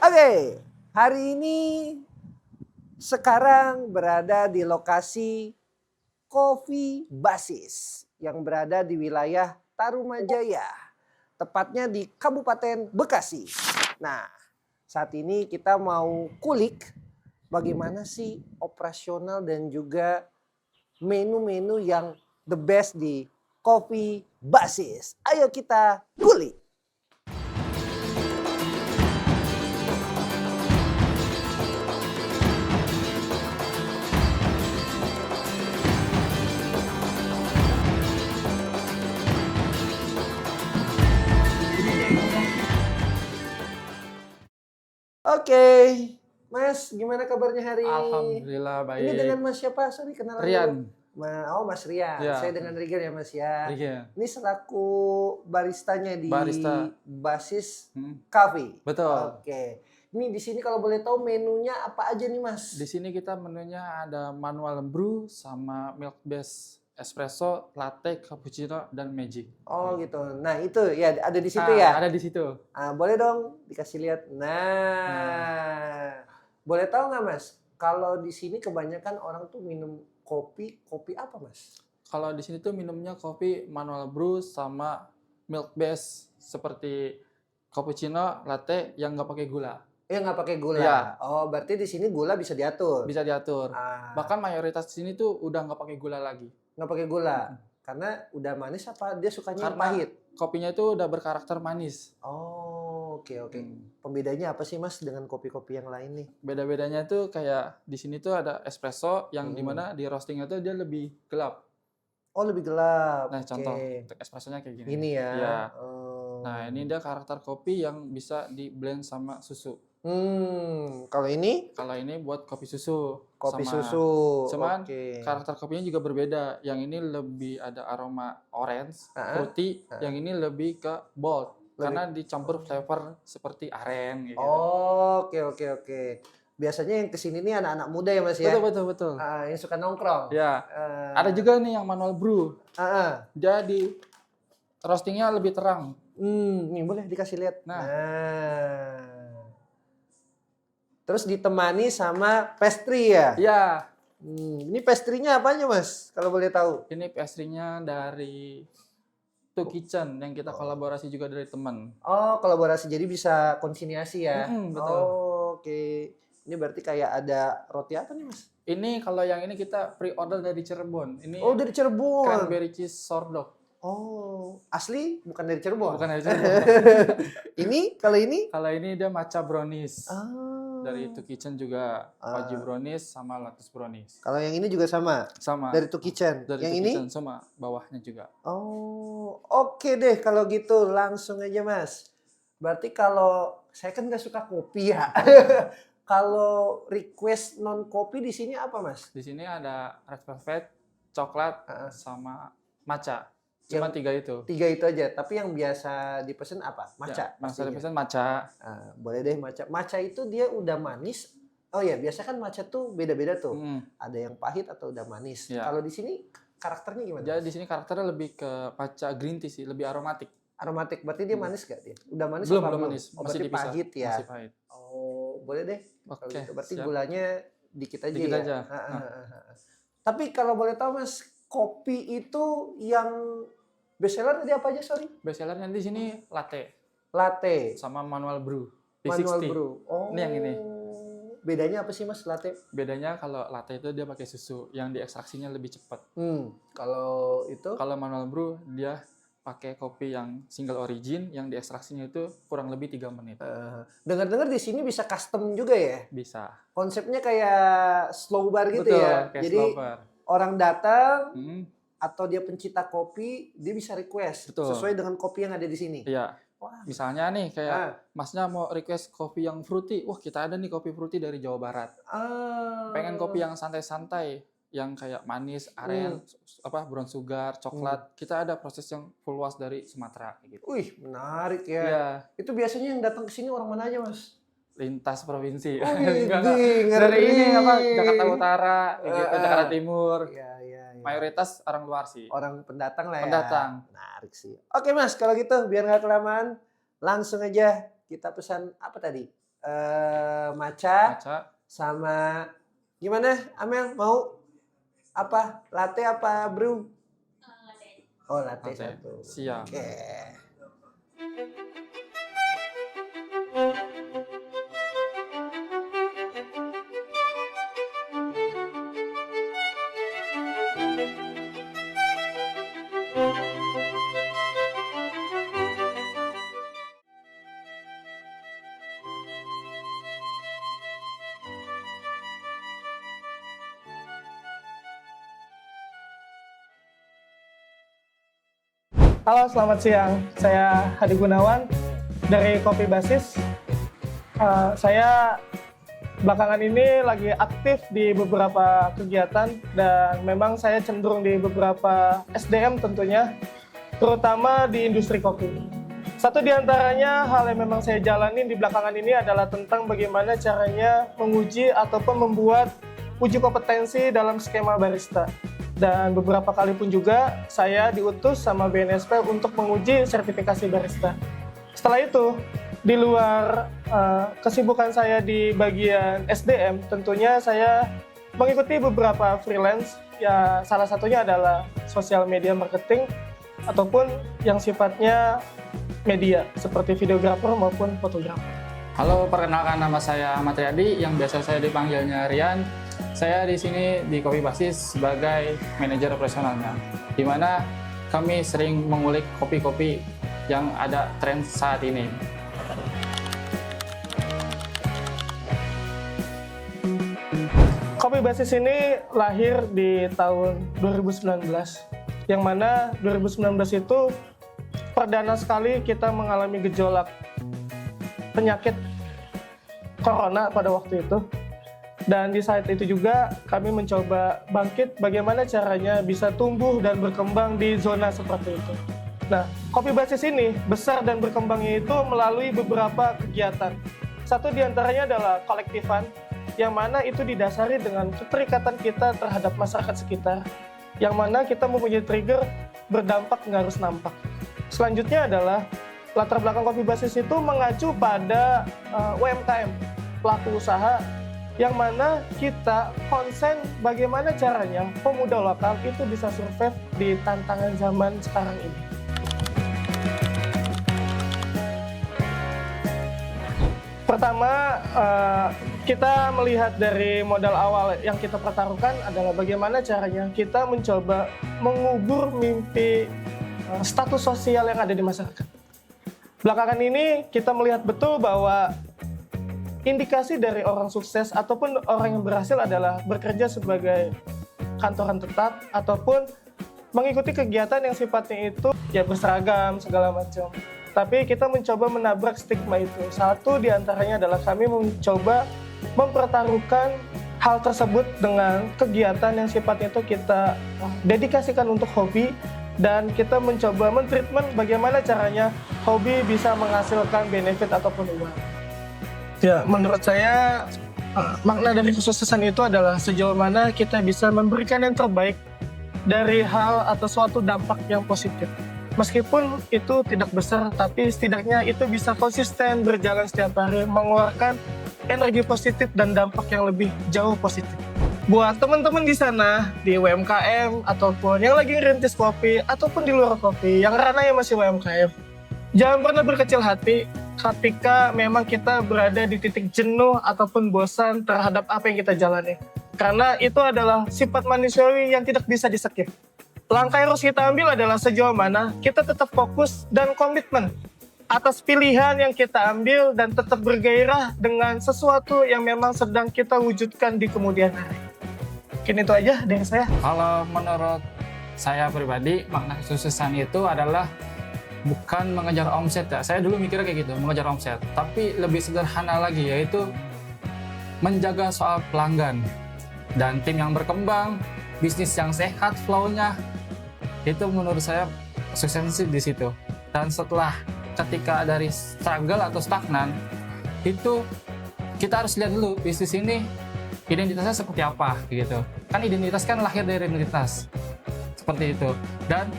Oke, hari ini sekarang berada di lokasi Kopi Basis yang berada di wilayah Tarumajaya, tepatnya di Kabupaten Bekasi. Nah, saat ini kita mau kulik bagaimana sih operasional dan juga menu-menu yang the best di Kopi Basis. Ayo kita kulik. Oke, Mas, gimana kabarnya hari ini? Alhamdulillah Ini dengan baik. Mas siapa? Sorry, kenalan Rian. dulu. Oh, Mas Rian. Ya. Saya dengan Rigel ya, Mas ya. Rian. Ini selaku baristanya di Barista. Basis Cafe. Betul. Oke. Ini di sini kalau boleh tahu menunya apa aja nih, Mas? Di sini kita menunya ada manual brew sama milk base espresso, latte, cappuccino, dan magic. Oh gitu. Nah itu ya ada di situ ya? Ada di situ. Boleh dong dikasih lihat. Nah. Boleh tahu nggak Mas? Kalau di sini kebanyakan orang tuh minum kopi apa Mas? Kalau di sini tuh minumnya kopi manual brew sama milk base seperti cappuccino, latte yang nggak pakai gula. Nggak pakai gula. Ya. Oh berarti di sini gula bisa diatur. Bisa diatur. Bahkan mayoritas di sini tuh udah nggak pakai gula lagi. Nggak pakai gula. Karena udah manis apa dia sukanya yang pahit? Kopinya itu udah berkarakter manis. Oh, oke. Pembedanya apa sih Mas dengan kopi-kopi yang lain nih? Beda-bedanya tuh kayak di sini tuh ada espresso yang dimana di roastingnya tuh dia lebih gelap. Oh, lebih gelap. Nah, contoh untuk espressonya kayak gini. Ini ya. Ya. Nah, ini dia karakter kopi yang bisa di blend sama susu. Kalau ini? Kalau ini buat kopi susu. Kopi susu. Cuman karakter kopinya juga berbeda. Yang ini lebih ada aroma orange, fruity. Yang ini lebih ke bold. Karena dicampur flavor seperti aren gitu. Oke. Biasanya yang kesini nih anak-anak muda ya Mas ya? Betul. Yang suka nongkrong. Ya. Ada juga nih yang manual brew. Jadi roastingnya lebih terang. Nih boleh dikasih lihat. Nah. Terus ditemani sama pastry ya? Iya. Ini pastry-nya apanya Mas? Kalau boleh tahu. Ini pastry-nya dari Two Kitchen yang kita kolaborasi juga dari teman. Oh, kolaborasi. Jadi bisa konsinyasi ya? Betul. Oke. Ini berarti kayak ada roti apa nih Mas? Ini kalau yang ini kita pre-order dari Cirebon. Ini dari Cirebon. Cranberry cheese sourdough. Oh, asli bukan dari Cirebon? Bukan dari Cirebon. Kalau ini? Kalau ini dia matcha brownies. Dari Two Kitchen juga wajib brownies sama lotus brownies. Kalau yang ini juga sama? Sama. Dari Two Kitchen. Dari yang Two ini? Kitchen sama bawahnya juga. Oh, oke deh kalau gitu langsung aja Mas. Berarti kalau saya kan nggak suka kopi ya. Kalau request non kopi di sini apa Mas? Di sini ada red velvet, coklat, sama matcha. Cuma 3 itu. 3 itu aja. Tapi yang biasa dipesan apa? Matcha. Biasa dipesan matcha. Boleh deh matcha. Matcha itu dia udah manis. Oh ya, biasa kan matcha tuh beda-beda tuh. Ada yang pahit atau udah manis. Ya. Kalau di sini karakternya gimana? Jadi di sini karakternya lebih ke matcha green tea sih, lebih aromatik. Aromatik. Berarti dia manis gak dia? Udah manis belum, apa belum manis. Masih dipisah. Pahit ya. Masih pahit. Oh, boleh deh. Kalau gitu berarti siap. gulanya dikit aja dikit ya. aja. Tapi kalau boleh tahu Mas, kopi itu yang bestseller tadi apa aja, sorry? Bestsellernya di sini latte. Latte. Sama manual brew. Manual brew. Oh. Ini yang ini. Bedanya apa sih Mas latte? Bedanya kalau latte itu dia pakai susu yang diekstraksinya lebih cepat. Kalau itu? Kalau manual brew dia pakai kopi yang single origin yang diekstraksinya itu kurang lebih 3 menit. Dengar-dengar di sini bisa custom juga ya? Bisa. Konsepnya kayak slow bar gitu. Betul, ya. kayak Jadi slow bar. orang datang atau dia pencinta kopi, dia bisa request sesuai dengan kopi yang ada di sini. Iya. Misalnya nih kayak Masnya mau request kopi yang fruity, wah kita ada nih kopi fruity dari Jawa Barat. Pengen kopi yang santai-santai, yang kayak manis, aren, brown sugar, coklat. Kita ada proses yang full wash dari Sumatera gitu. Wih, menarik ya. Iya. Itu biasanya yang datang ke sini orang mana aja, Mas? Lintas provinsi. Ngeri. Dari ini Jakarta Utara, gitu, Jakarta Timur. Iya. Mayoritas orang luar sih. Orang pendatang lah ya. Pendatang. Menarik sih. Oke Mas, kalau gitu biar nggak kelamaan, langsung aja kita pesan apa tadi? matcha, Maca. sama gimana Amel, mau apa? Latte apa brew? Oh, latte Latte. satu. Siap. Oke. Halo, selamat siang. Saya Hadi Gunawan dari Kopi Basis. Saya belakangan ini lagi aktif di beberapa kegiatan dan memang saya cenderung di beberapa SDM tentunya, terutama di industri kopi. Satu di antaranya hal yang memang saya jalanin di belakangan ini adalah tentang bagaimana caranya menguji ataupun membuat uji kompetensi dalam skema barista. Dan beberapa kali pun juga saya diutus sama BNSP untuk menguji sertifikasi barista. Setelah itu, di luar kesibukan saya di bagian SDM, tentunya saya mengikuti beberapa freelance, ya salah satunya adalah sosial media marketing, ataupun yang sifatnya media, seperti videografer maupun fotografer. Halo, perkenalkan nama saya Ahmad Riyadi, yang biasa saya dipanggilnya Rian. Saya di sini di Kopi Basis sebagai manajer operasionalnya, di mana kami sering mengulik kopi-kopi yang ada tren saat ini. Kopi Basis ini lahir di tahun 2019, yang mana 2019 itu perdana sekali kita mengalami gejolak penyakit corona pada waktu itu. Dan di saat itu juga kami mencoba bangkit bagaimana caranya bisa tumbuh dan berkembang di zona seperti itu. Nah, Kopi Basis ini besar dan berkembangnya itu melalui beberapa kegiatan. Satu di antaranya adalah kolektifan, yang mana itu didasari dengan keterikatan kita terhadap masyarakat sekitar, yang mana kita mempunyai trigger berdampak nggak harus nampak. Selanjutnya adalah latar belakang Kopi Basis itu mengacu pada UMKM, pelaku usaha, yang mana kita konsen bagaimana caranya pemuda lokal itu bisa survive di tantangan zaman sekarang ini. Pertama, kita melihat dari modal awal yang kita pertaruhkan adalah bagaimana caranya kita mencoba mengubur mimpi status sosial yang ada di masyarakat. Belakangan ini kita melihat betul bahwa indikasi dari orang sukses ataupun orang yang berhasil adalah bekerja sebagai kantoran tetap ataupun mengikuti kegiatan yang sifatnya itu ya berseragam segala macam. Tapi kita mencoba menabrak stigma itu. Satu di antaranya adalah kami mencoba mempertaruhkan hal tersebut dengan kegiatan yang sifatnya itu kita dedikasikan untuk hobi, dan kita mencoba mentreatment bagaimana caranya hobi bisa menghasilkan benefit ataupun uang. Ya, menurut saya makna dari kesuksesan itu adalah sejauh mana kita bisa memberikan yang terbaik dari hal atau suatu dampak yang positif. Meskipun itu tidak besar, tapi setidaknya itu bisa konsisten berjalan setiap hari, mengeluarkan energi positif dan dampak yang lebih jauh positif. Buat teman-teman di sana, di UMKM, ataupun yang lagi ngerintis kopi, ataupun di luar kopi, yang ranahnya masih UMKM, jangan pernah berkecil hati ketika memang kita berada di titik jenuh ataupun bosan terhadap apa yang kita jalani. Karena itu adalah sifat manusiawi yang tidak bisa di-skip. Langkah yang harus kita ambil adalah sejauh mana kita tetap fokus dan komitmen atas pilihan yang kita ambil dan tetap bergairah dengan sesuatu yang memang sedang kita wujudkan di kemudian hari. Mungkin itu aja dari saya. Kalau menurut saya pribadi, makna kesuksesan itu adalah bukan mengejar omset ya. Saya dulu mikirnya kayak gitu, mengejar omset. Tapi lebih sederhana lagi, yaitu menjaga soal pelanggan dan tim yang berkembang, bisnis yang sehat flow-nya. Itu menurut saya sukses di situ. Dan setelah ketika dari struggle atau stagnan, itu kita harus lihat dulu bisnis ini identitasnya seperti apa gitu. Kan identitas kan lahir dari identitas. Seperti itu. Dan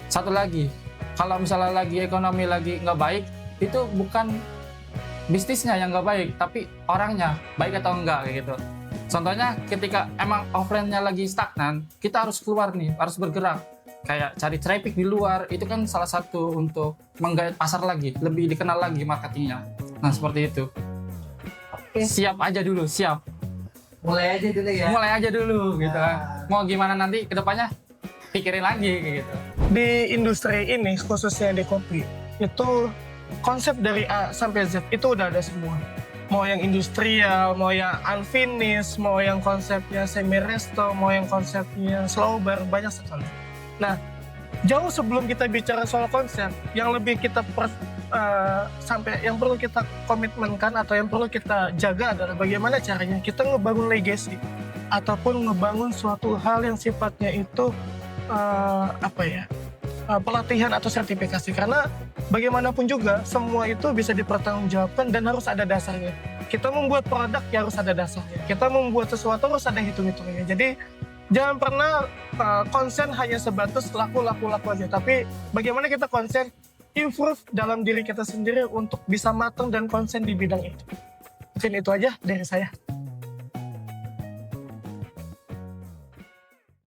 satu lagi, kalau misalnya lagi ekonomi lagi nggak baik, itu bukan bisnisnya yang nggak baik, tapi orangnya baik atau enggak kayak gitu. Contohnya ketika emang offline-nya lagi stagnan, kita harus keluar nih, harus bergerak. Kayak cari traffic di luar, itu kan salah satu untuk menggait pasar lagi, lebih dikenal lagi marketingnya. Nah seperti itu. Siap aja dulu, siap. Mulai aja dulu ya. Mulai aja dulu gitu kan. Mau gimana nanti ke depannya, pikirin lagi kayak gitu. Di industri ini, khususnya di kopi, itu konsep dari A sampai Z itu udah ada semua. Mau yang industrial, mau yang unfinished, mau yang konsepnya semi-resto, mau yang konsepnya slow bar, banyak sekali. Nah, jauh sebelum kita bicara soal konsep, yang lebih kita sampai yang perlu kita komitmenkan atau yang perlu kita jaga adalah bagaimana caranya kita ngebangun legacy ataupun ngebangun suatu hal yang sifatnya itu pelatihan atau sertifikasi, karena bagaimanapun juga semua itu bisa dipertanggungjawabkan dan harus ada dasarnya. Kita membuat produk ya harus ada dasarnya, kita membuat sesuatu harus ada hitung-hitungannya. Jadi jangan pernah konsen hanya sebatas laku aja, tapi bagaimana kita konsen improve dalam diri kita sendiri untuk bisa matang dan konsen di bidang itu. Mungkin itu aja dari saya.